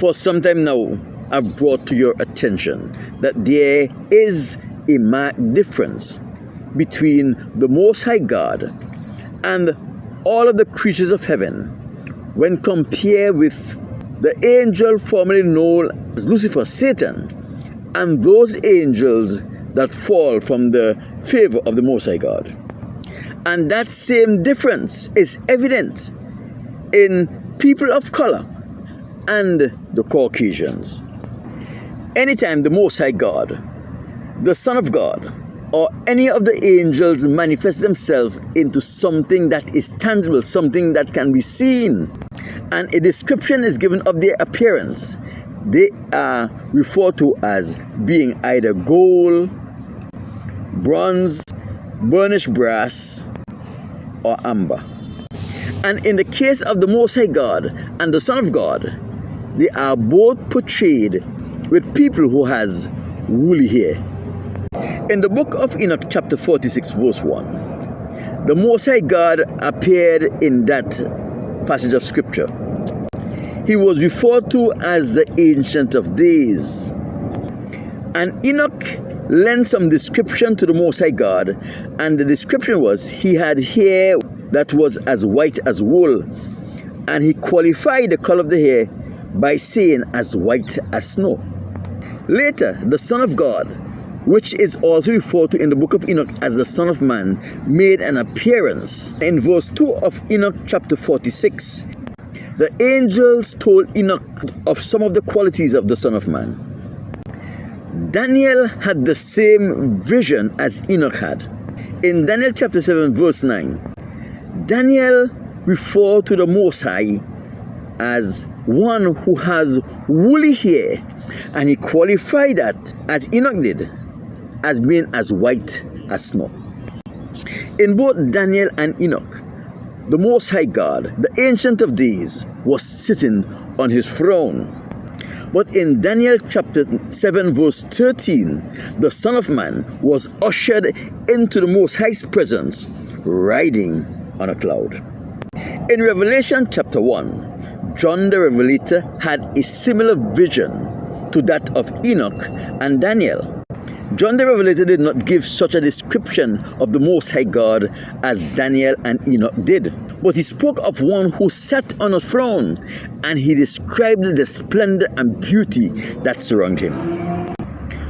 For some time now, I've brought to your attention that there is a marked difference between the Most High God and all of the creatures of heaven when compared with the angel formerly known as Lucifer, Satan, and those angels that fall from the favor of the Most High God. And that same difference is evident in people of color and the Caucasians. Anytime the Most High God, the Son of God, or any of the angels manifest themselves into something that is tangible, something that can be seen, and a description is given of their appearance, they are referred to as being either gold, bronze, burnished brass, or amber. And in the case of the Most High God and the Son of God, they are both portrayed with people who has woolly hair. In the book of Enoch chapter 46 verse 1, the Most High God appeared in that passage of scripture. He was referred to as the Ancient of Days. And Enoch lent some description to the Most High God, and the description was he had hair that was as white as wool, and he qualified the color of the hair by saying as white as snow. Later, the Son of God, which is also referred to in the book of Enoch as the Son of Man, made an appearance. In verse 2 of Enoch chapter 46, the angels told Enoch of some of the qualities of the Son of Man. Daniel had the same vision as Enoch had. In Daniel chapter 7 verse 9, Daniel referred to the Most High as one who has woolly hair, and he qualified that, as Enoch did, as being as white as snow. In both Daniel and Enoch, the Most High God, the Ancient of Days, was sitting on his throne. But in Daniel chapter 7 verse 13, the Son of Man was ushered into the Most High's presence, riding on a cloud. In Revelation chapter 1, John the Revelator had a similar vision to that of Enoch and Daniel. John the Revelator did not give such a description of the Most High God as Daniel and Enoch did, but he spoke of one who sat on a throne, and he described the splendor and beauty that surrounded him.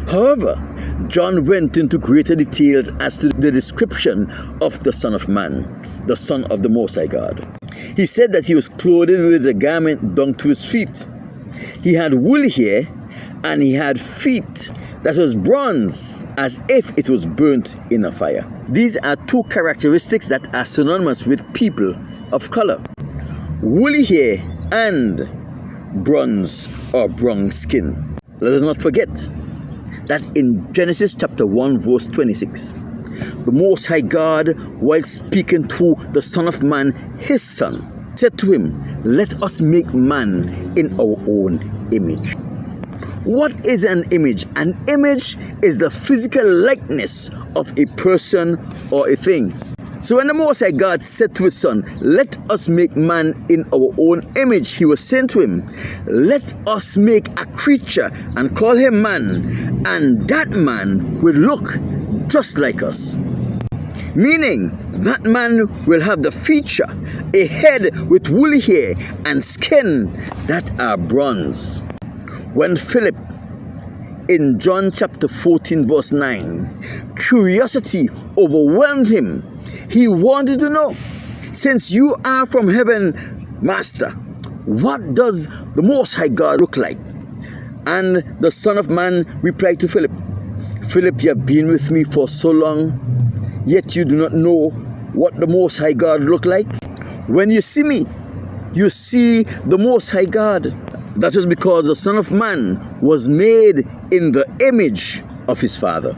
However, John went into greater details as to the description of the Son of Man, the Son of the Most High God. He said that he was clothed with a garment down to his feet. He had woolly hair, and he had feet that was bronze, as if it was burnt in a fire. These are two characteristics that are synonymous with people of color: woolly hair and bronze or brown skin. Let us not forget that in Genesis chapter 1 verse 26, the Most High God, while speaking to the Son of Man, his son, said to him, "Let us make man in our own image." What is an image? An image is the physical likeness of a person or a thing. So when the Most High God said to his son, "Let us make man in our own image," he was saying to him, "Let us make a creature and call him man, and that man will look just like us." Meaning, that man will have the feature, a head with woolly hair and skin that are bronze. When Philip, in John chapter 14 verse 9, curiosity overwhelmed him. He wanted to know, "Since you are from heaven, Master, what does the Most High God look like?" And the Son of Man replied to Philip, "Philip, you have been with me for so long, yet you do not know what the Most High God look like? When you see me, you see the Most High God." That is because the Son of Man was made in the image of his Father.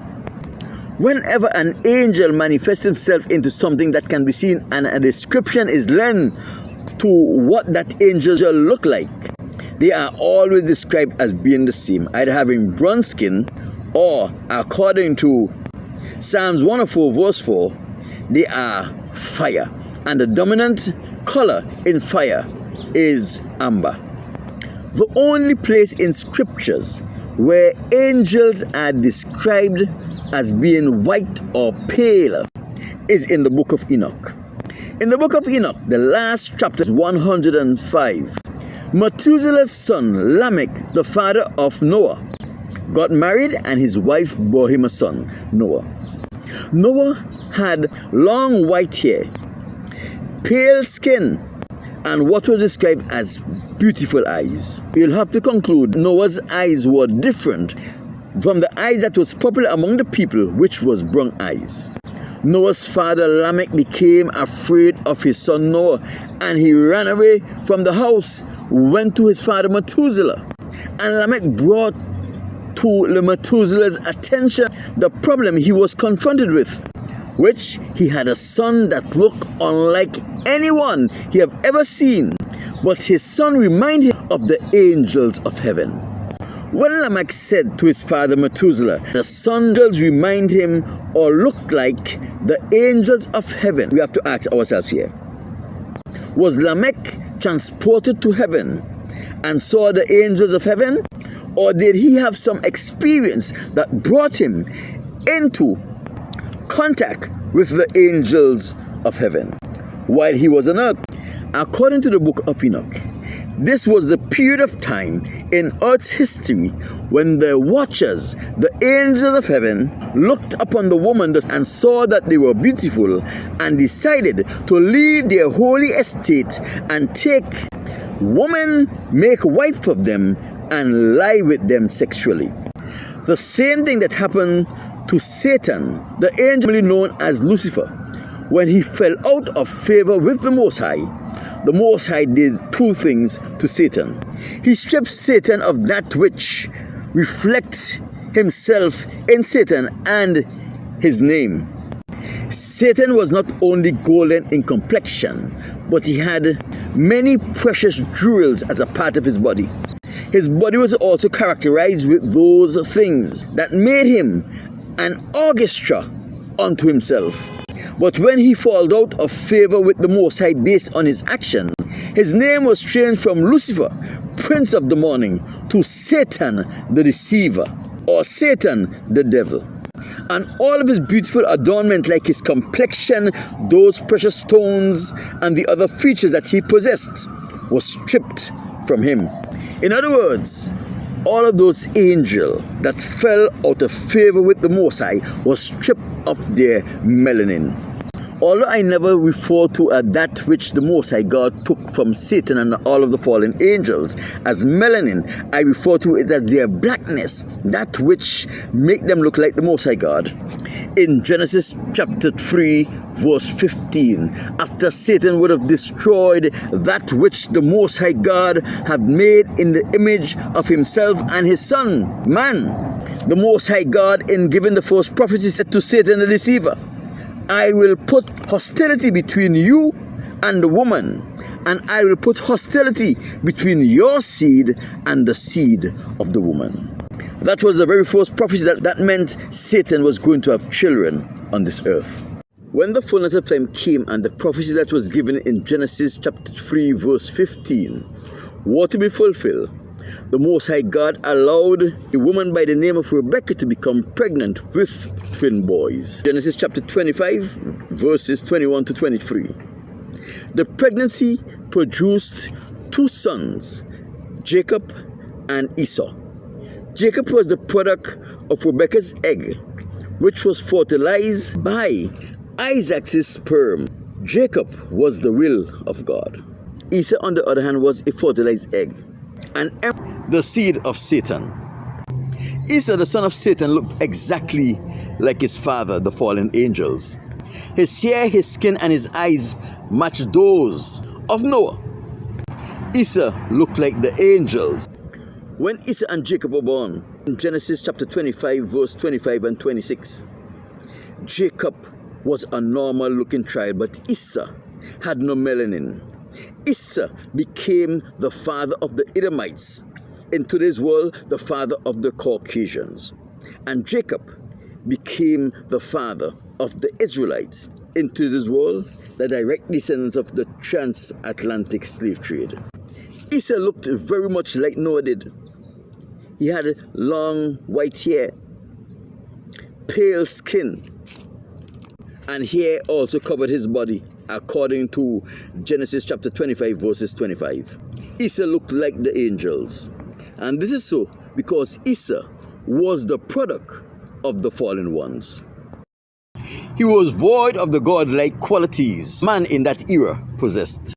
Whenever an angel manifests himself into something that can be seen and a description is lent to what that angel shall look like, they are always described as being the same, either having bronze skin or, according to Psalms 104 verse 4, they are fire, and the dominant color in fire is amber. The only place in scriptures where angels are described as being white or pale is in the book of Enoch. In the book of Enoch, the last chapter, 105, Methuselah's son Lamech, the father of Noah, got married and his wife bore him a son, Noah. Noah had long white hair, pale skin, and what was described as beautiful eyes. You'll have to conclude Noah's eyes were different from the eyes that was popular among the people, which was brown eyes. Noah's father Lamech became afraid of his son Noah, and he ran away from the house, went to his father Methuselah, and Lamech brought to Methuselah's attention the problem he was confronted with, which he had a son that looked unlike anyone he have ever seen, but his son reminded him of the angels of heaven. When Lamech said to his father Methuselah, the sun does remind him or look like the angels of heaven, we have to ask ourselves here, was Lamech transported to heaven and saw the angels of heaven, or did he have some experience that brought him into contact with the angels of heaven while he was on earth? According to the book of Enoch, this was the period of time in earth's history when the watchers, the angels of heaven, looked upon the woman and saw that they were beautiful and decided to leave their holy estate and take woman, make wife of them, and lie with them sexually. The same thing that happened to Satan, the angel known as Lucifer, when he fell out of favor with the Most High. The Most High did two things to Satan. He stripped Satan of that which reflects himself in Satan and his name. Satan was not only golden in complexion, but he had many precious jewels as a part of his body. His body was also characterized with those things that made him an orchestra unto himself. But when he fell out of favor with the Most High based on his actions, his name was changed from Lucifer, Prince of the Morning, to Satan the Deceiver, or Satan the Devil. And all of his beautiful adornment, like his complexion, those precious stones, and the other features that he possessed, was stripped from him. In other words, all of those angels that fell out of favor with the Most High was stripped of their melanin. Although I never refer to that which the Most High God took from Satan and all of the fallen angels as melanin, I refer to it as their blackness, that which make them look like the Most High God. In Genesis chapter 3 verse 15, after Satan would have destroyed that which the Most High God had made in the image of himself and his son, man, the Most High God, in giving the first prophecy, said to Satan the deceiver, I will put hostility between you and the woman, and I will put hostility between your seed and the seed of the woman. That was the very first prophecy that meant Satan was going to have children on this earth. When the fullness of time came and the prophecy that was given in Genesis chapter 3 verse 15 were to be fulfilled, the Most High God allowed a woman by the name of Rebekah to become pregnant with twin boys. Genesis chapter 25 verses 21 to 23. The pregnancy produced two sons, Jacob and Esau. Jacob was the product of Rebekah's egg, which was fertilized by Isaac's sperm. Jacob was the will of God. Esau, on the other hand, was a fertilized egg, and the seed of Satan. Esau, the son of Satan, looked exactly like his father, the fallen angels. His hair, his skin, and his eyes matched those of Noah. Esau looked like the angels. When Esau and Jacob were born, in Genesis chapter 25, verse 25 and 26, Jacob was a normal looking child, but Esau had no melanin. Esau became the father of the Edomites. In today's world, the father of the Caucasians. And Jacob became the father of the Israelites. In today's world, the direct descendants of the transatlantic slave trade. Issa looked very much like Noah did. He had long white hair, pale skin, and hair also covered his body, according to Genesis chapter 25 verses 25. Issa looked like the angels. And this is so because Issa was the product of the fallen ones. He was void of the godlike qualities man in that era possessed.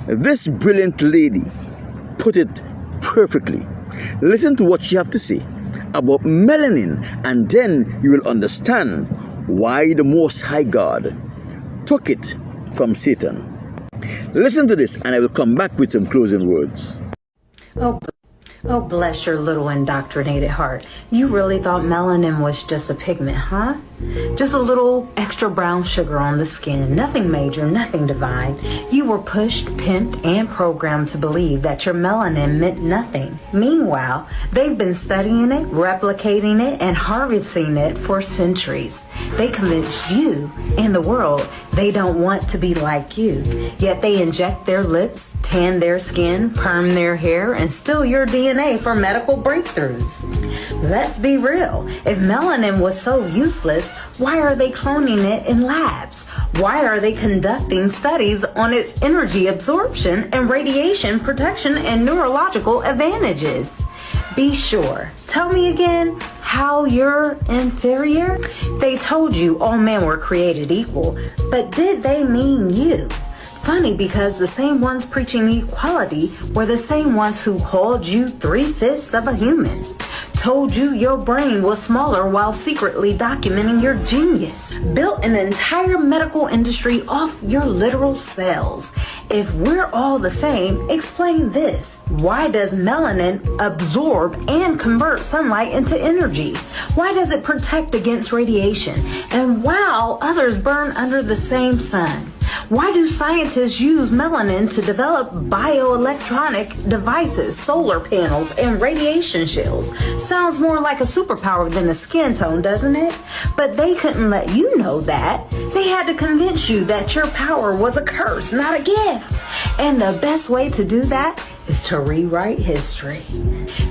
This brilliant lady put it perfectly. Listen to what she have to say about melanin, and then you will understand why the Most High God took it from Satan. Listen to this, and I will come back with some closing words. Oh, bless your little indoctrinated heart. You really thought melanin was just a pigment, huh? Just a little extra brown sugar on the skin. Nothing major, nothing divine. You were pushed, pimped, and programmed to believe that your melanin meant nothing. Meanwhile, they've been studying it, replicating it, and harvesting it for centuries. They convinced you and the world they don't want to be like you. Yet they inject their lips, tan their skin, perm their hair, and steal your DNA for medical breakthroughs. Let's be real. If melanin was so useless, why are they cloning it in labs? Why are they conducting studies on its energy absorption and radiation protection and neurological advantages? Be sure. Tell me again how you're inferior? They told you all men were created equal, but did they mean you? Funny, because the same ones preaching equality were the same ones who called you 3/5 of a human. Told you your brain was smaller while secretly documenting your genius. Built an entire medical industry off your literal cells. If we're all the same, explain this. Why does melanin absorb and convert sunlight into energy? Why does it protect against radiation? And while others burn under the same sun? Why do scientists use melanin to develop bioelectronic devices, solar panels, and radiation shields? Sounds more like a superpower than a skin tone, doesn't it? But they couldn't let you know that. They had to convince you that your power was a curse, not a gift. And the best way to do that is to rewrite history.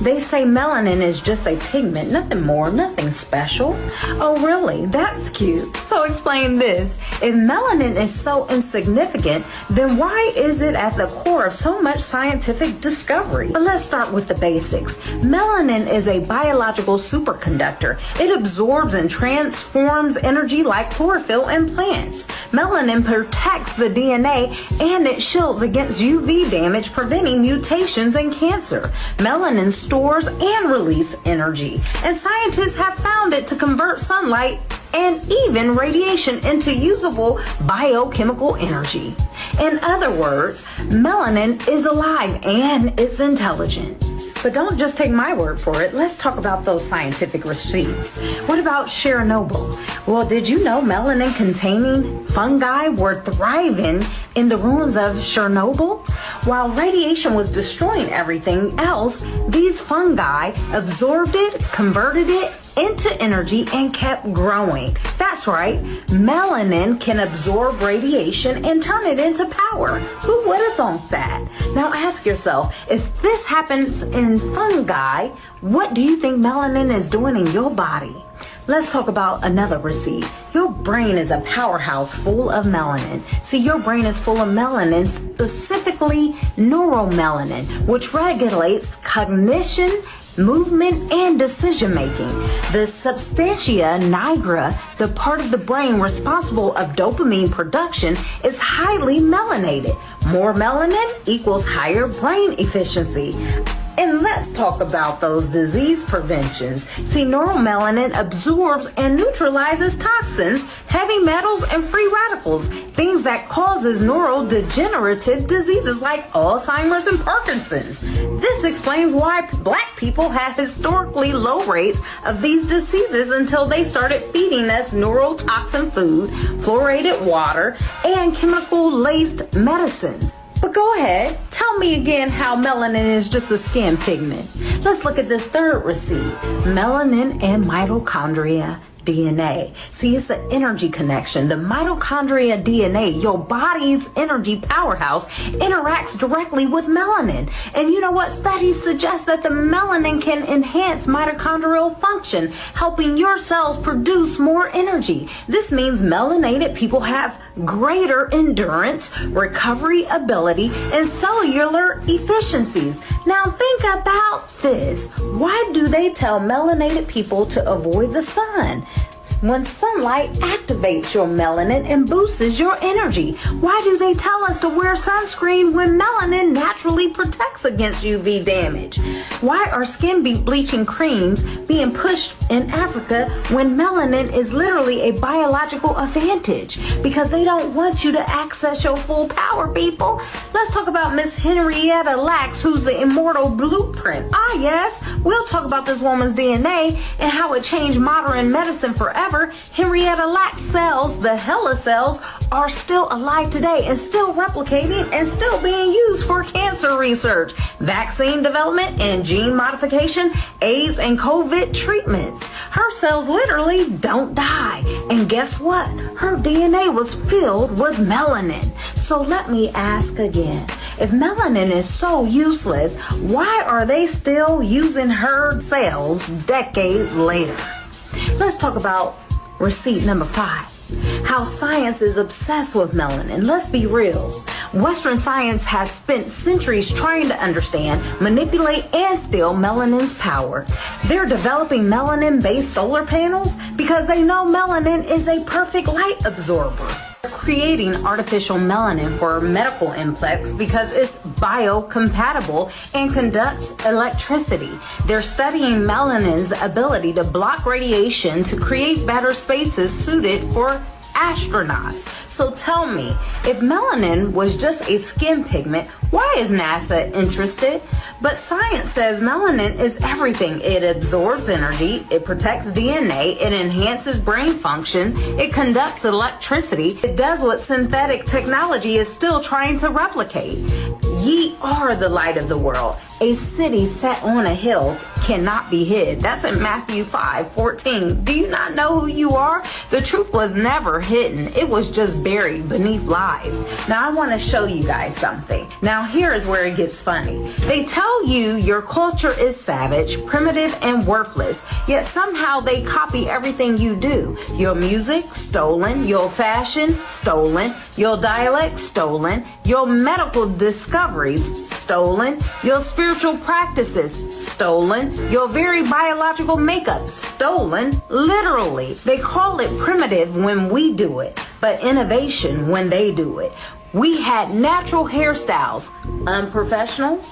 They say melanin is just a pigment, nothing more, nothing special. Oh really? That's cute. So explain this. If melanin is so insignificant, then why is it at the core of so much scientific discovery? But let's start with the basics. Melanin is a biological superconductor. It absorbs and transforms energy like chlorophyll in plants. Melanin protects the DNA and it shields against UV damage, preventing mutations and cancer. Melanin stores and releases energy, and scientists have found it to convert sunlight and even radiation into usable biochemical energy. In other words, melanin is alive and it's intelligent. But don't just take my word for it. Let's talk about those scientific receipts. What about Chernobyl? Well, did you know melanin containing fungi were thriving in the ruins of Chernobyl? While radiation was destroying everything else, these fungi absorbed it, converted it into energy, and kept growing. That's right, melanin can absorb radiation and turn it into power. Who would have thought that? Now ask yourself, if this happens in fungi, what do you think melanin is doing in your body? Let's talk about another receipt. Your brain is a powerhouse full of melanin. See, your brain is full of melanin, specifically neuromelanin, which regulates cognition, movement, and decision making. The substantia nigra, the part of the brain responsible of dopamine production, is highly melanated. More melanin equals higher brain efficiency. And let's talk about those disease preventions. See, neuromelanin absorbs and neutralizes toxins, heavy metals, and free radicals, things that causes neurodegenerative diseases like Alzheimer's and Parkinson's. This explains why black people have historically low rates of these diseases until they started feeding us neurotoxin food, fluoridated water, and chemical-laced medicines. But go ahead, tell me again how melanin is just a skin pigment. Let's look at this third receipt. Melanin and mitochondria DNA. See, it's an energy connection. The mitochondria DNA, your body's energy powerhouse, interacts directly with melanin. And you know what? Studies suggest that the melanin can enhance mitochondrial function, helping your cells produce more energy. This means melanated people have greater endurance, recovery ability, and cellular efficiencies. Now think about this. Why do they tell melanated people to avoid the sun? When sunlight activates your melanin and boosts your energy. Why do they tell us to wear sunscreen when melanin naturally protects against UV damage? Why are skin bleaching creams being pushed in Africa when melanin is literally a biological advantage? Because they don't want you to access your full power, people. Let's talk about Miss Henrietta Lacks, who's the immortal blueprint. Ah, yes, we'll talk about this woman's DNA and how it changed modern medicine forever. Henrietta Lacks cells, the HeLa cells, are still alive today and still replicating and still being used for cancer research, vaccine development, and gene modification, AIDS and COVID treatments. Her cells literally don't die. And guess what? Her DNA was filled with melanin. So let me ask again. If melanin is so useless, why are they still using her cells decades later? Let's talk about receipt number 5. How science is obsessed with melanin. Let's be real. Western science has spent centuries trying to understand, manipulate, and steal melanin's power. They're developing melanin-based solar panels because they know melanin is a perfect light absorber. Creating artificial melanin for medical implants because it's biocompatible and conducts electricity. They're studying melanin's ability to block radiation to create better spaces suited for astronauts. So tell me, if melanin was just a skin pigment, why is NASA interested? But science says melanin is everything. It absorbs energy, it protects DNA, it enhances brain function, it conducts electricity, it does what synthetic technology is still trying to replicate. Ye are the light of the world. A city set on a hill cannot be hid. That's in Matthew 5:14. Do you not know who you are? The truth was never hidden. It was just buried beneath lies. Now I want to show you guys something. Now here is where it gets funny. They tell you your culture is savage, primitive, and worthless, yet somehow they copy everything you do. Your music, stolen. Your fashion, stolen. Your dialect, stolen. Your medical discoveries, stolen. Your spiritual practices, stolen. Your very biological makeup, stolen. Literally. They call it primitive when we do it, but innovation when they do it. We had natural hairstyles, unprofessional.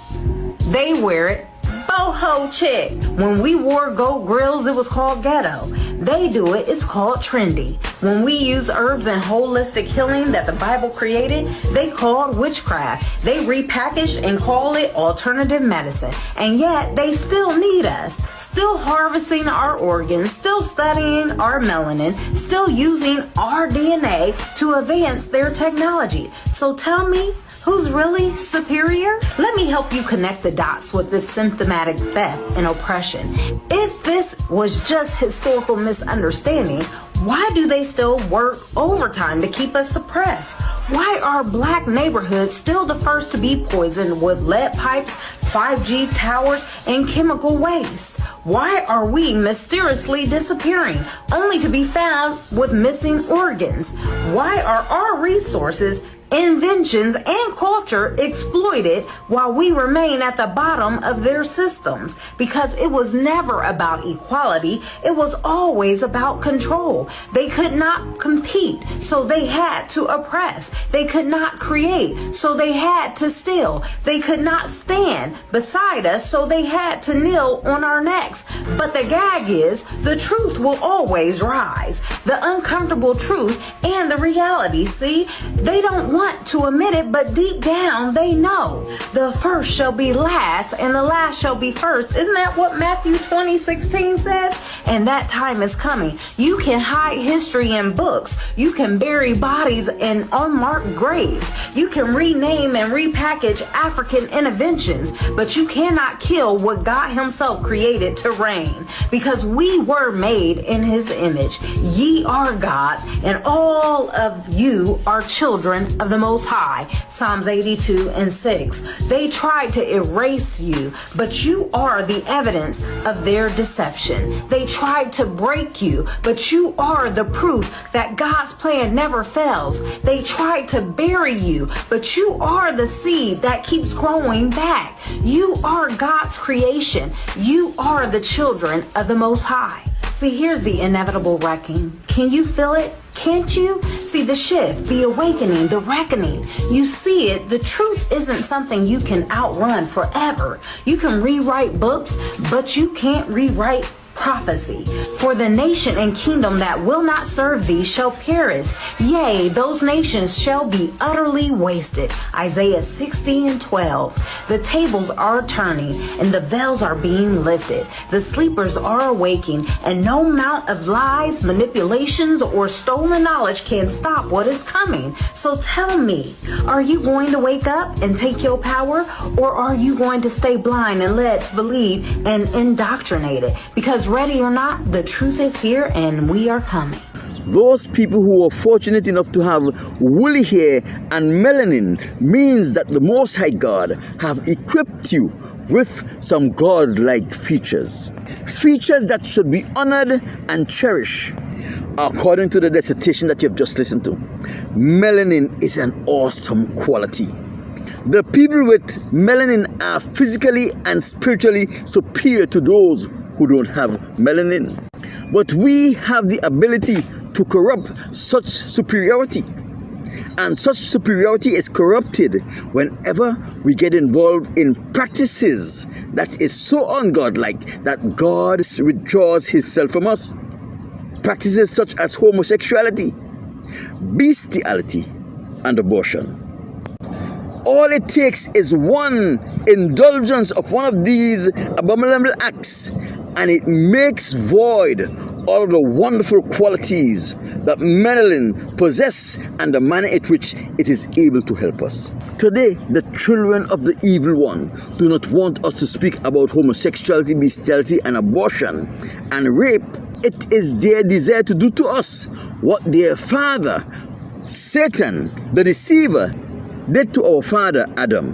They wear it. Boho chick. When we wore gold grills, it was called ghetto. They do it, it's called trendy. When we use herbs and holistic healing that the Bible created, they called witchcraft. They repackaged and call it alternative medicine. And yet they still need us, still harvesting our organs, still studying our melanin, still using our DNA to advance their technology. So tell me, who's really superior? Let me help you connect the dots with this symptomatic theft and oppression. If this was just historical misunderstanding, why do they still work overtime to keep us suppressed? Why are black neighborhoods still the first to be poisoned with lead pipes, 5G towers, and chemical waste? Why are we mysteriously disappearing, only to be found with missing organs? Why are our resources, inventions, and culture exploited while we remain at the bottom of their systems? Because it was never about equality. It was always about control. They could not compete, so they had to oppress. They could not create, so they had to steal. They could not stand beside us, so they had to kneel on our necks. But the gag is, the truth will always rise. The uncomfortable truth and the reality. See, they don't want want to admit it, but deep down they know the first shall be last and the last shall be first. Isn't that what Matthew 20:16 says? And that time is coming. You can hide history in books. You can bury bodies in unmarked graves. You can rename and repackage African interventions, but you cannot kill what God himself created to reign, because we were made in his image. Ye are gods, and all of you are children of the Most High. Psalms 82:6. They tried to erase you, but you are the evidence of their deception. They tried to break you, but you are the proof that God's plan never fails. They tried to bury you, but you are the seed that keeps growing back. You are God's creation. You are the children of the Most High. See, here's the inevitable wrecking. Can you feel it? Can't you? See the shift, the awakening, the reckoning. You see it. The truth isn't something you can outrun forever. You can rewrite books, but you can't rewrite prophecy. For the nation and kingdom that will not serve thee shall perish. Yea, those nations shall be utterly wasted. Isaiah 60:12. The tables are turning and the veils are being lifted. The sleepers are awaking, and no amount of lies, manipulations, or stolen knowledge can stop what is coming. So tell me, are you going to wake up and take your power, or are you going to stay blind and led to believe and indoctrinated? Because ready or not, the truth is here and we are coming. Those people who are fortunate enough to have woolly hair and melanin means that the Most High God have equipped you with some God-like features. Features that should be honored and cherished. According to the dissertation that you've just listened to, melanin is an awesome quality. The people with melanin are physically and spiritually superior to those who don't have melanin. But we have the ability to corrupt such superiority. And such superiority is corrupted whenever we get involved in practices that is so ungodlike that God withdraws himself from us. Practices such as homosexuality, bestiality, and abortion. All it takes is one indulgence of one of these abominable acts, and it makes void all of the wonderful qualities that melanin possess and the manner in which it is able to help us. Today, the children of the evil one do not want us to speak about homosexuality, bestiality, and abortion and rape. It is their desire to do to us what their father, Satan, the deceiver, did to our father Adam.